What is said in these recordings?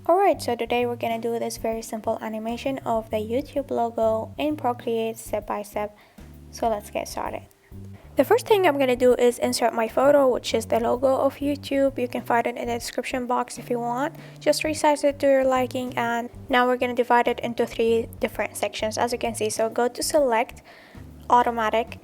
Alright, so today we're gonna do this very simple animation of the YouTube logo in Procreate step by step. So let's get started. The first thing I'm gonna do is insert my photo, which is the logo of YouTube. You can find it in the description box if you want. Just resize it to your liking, and now we're gonna divide it into 3 different sections, as you can see. So go to select, automatic,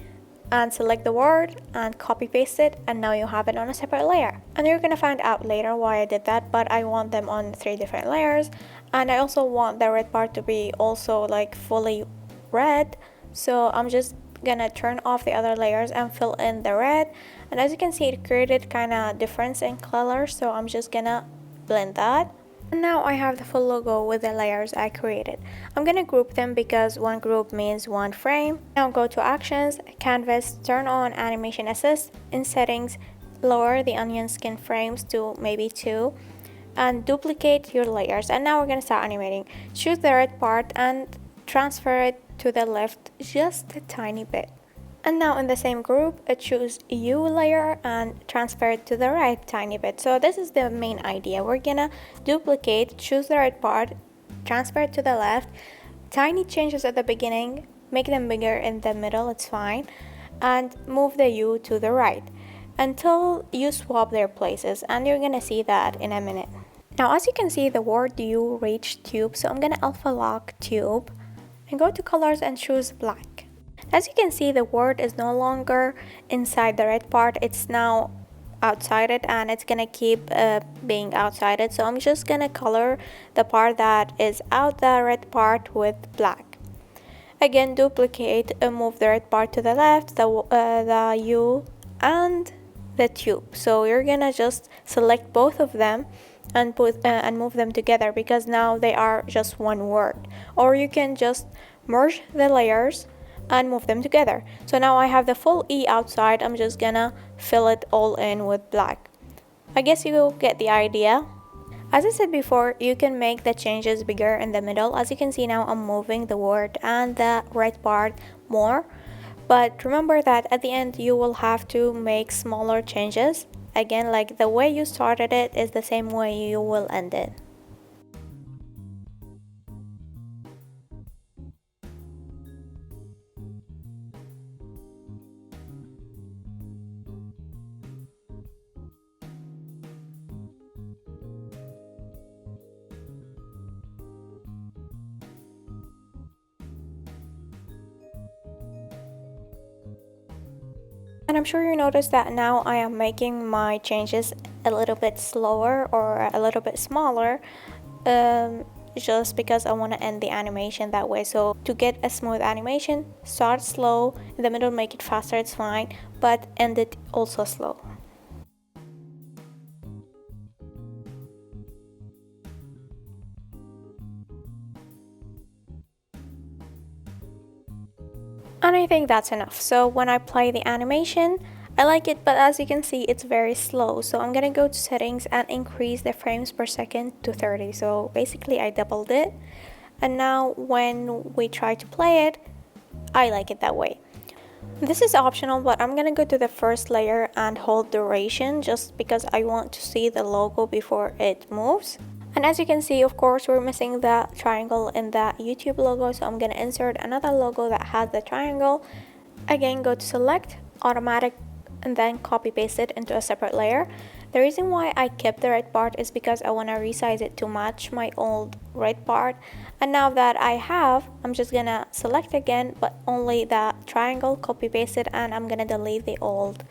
and select the word and copy paste it, and now you have it on a separate layer. And you're gonna find out later why I did that, but I want them on 3 different layers. And I also want the red part to be also like fully red, so I'm just gonna turn off the other layers and fill in the red. And as you can see, it created kind of difference in color, so I'm just gonna blend that. And now I have the full logo with the layers I created. I'm gonna group them because one group means one frame. Now go to actions, canvas, turn on animation assist. In settings, lower the onion skin frames to maybe 2 and duplicate your layers. And now we're gonna start animating. Choose the red part and transfer it to the left just a tiny bit. And now in the same group, choose U layer and transfer it to the right tiny bit. So this is the main idea. We're gonna duplicate, choose the right part, transfer it to the left, tiny changes at the beginning, make them bigger in the middle, it's fine, and move the U to the right until you swap their places, and you're gonna see that in a minute. Now as you can see, the word U reached tube, so I'm gonna alpha lock tube and go to colors and choose black. As you can see, the word is no longer inside the red part, it's now outside it, and it's gonna keep being outside it. So I'm just gonna color the part that is out the red part with black. Again, duplicate and move the red part to the left, the U and the tube. So you're gonna just select both of them and move them together, because now they are just one word. Or you can just merge the layers and move them together. So now I have the full E outside. I'm just gonna fill it all in with black. I guess you get the idea. As I said before, you can make the changes bigger in the middle. As you can see now, I'm moving the word and the red part more. But remember that at the end you will have to make smaller changes. Again, like the way you started it is the same way you will end it. And I'm sure you noticed that now I am making my changes a little bit slower or a little bit smaller, just because I want to end the animation that way. So to get a smooth animation, start slow, in the middle make it faster, it's fine, but end it also slow. And I think that's enough. So when I play the animation, I like it, but as you can see, it's very slow. So I'm gonna go to settings and increase the frames per second to 30. So basically I doubled it. And now when we try to play it, I like it that way. This is optional, but I'm gonna go to the first layer and hold duration just because I want to see the logo before it moves. And as you can see, of course, we're missing the triangle in the YouTube logo, so I'm gonna insert another logo that has the triangle. Again, go to select, automatic, and then copy paste it into a separate layer. The reason why I kept the red part is because I want to resize it to match my old red part. And now that I have, I'm just gonna select again, but only the triangle, copy paste it, and I'm gonna delete the old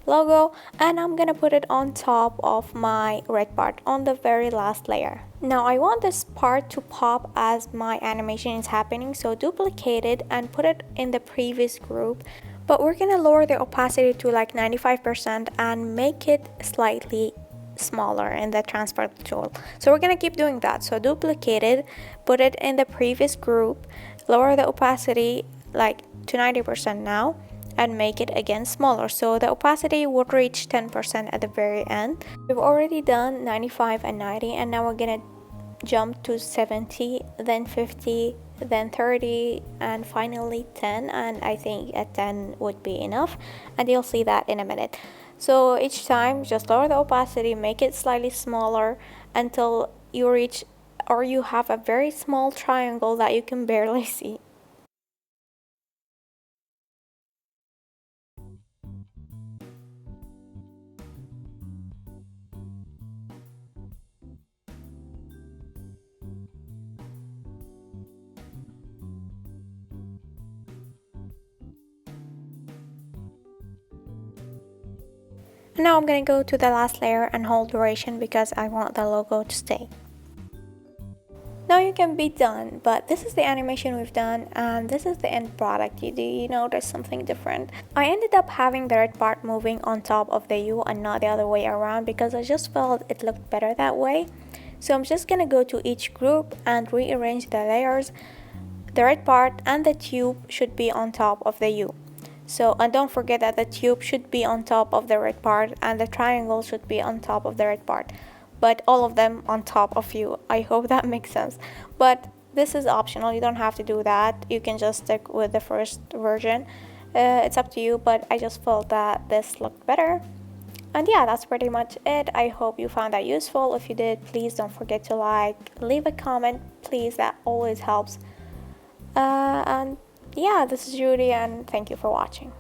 logo, and I'm gonna put it on top of my red part on the very last layer. Now I want this part to pop as my animation is happening, so duplicate it and put it in the previous group, but we're gonna lower the opacity to like 95% and make it slightly smaller in the transfer tool. So we're gonna keep doing that. So duplicate it, put it in the previous group, lower the opacity like to 90% now, and make it again smaller, so the opacity would reach 10% at the very end. We've already done 95 and 90, and now we're gonna jump to 70, then 50, then 30, and finally 10, and I think a 10 would be enough, and you'll see that in a minute. So each time just lower the opacity, make it slightly smaller until you reach or you have a very small triangle that you can barely see. And now I'm gonna go to the last layer and hold duration because I want the logo to stay. Now you can be done, but this is the animation we've done and this is the end product. Do you notice something different? I ended up having the red part moving on top of the U and not the other way around because I just felt it looked better that way. So I'm just gonna go to each group and rearrange the layers. The red part and the tube should be on top of the U. So, and don't forget that the tube should be on top of the red part and the triangle should be on top of the red part. But all of them on top of you. I hope that makes sense. But this is optional. You don't have to do that. You can just stick with the first version. It's up to you, but I just felt that this looked better. And yeah, that's pretty much it. I hope you found that useful. If you did, please don't forget to like, leave a comment, please. That always helps. And yeah, this is Judy, and thank you for watching.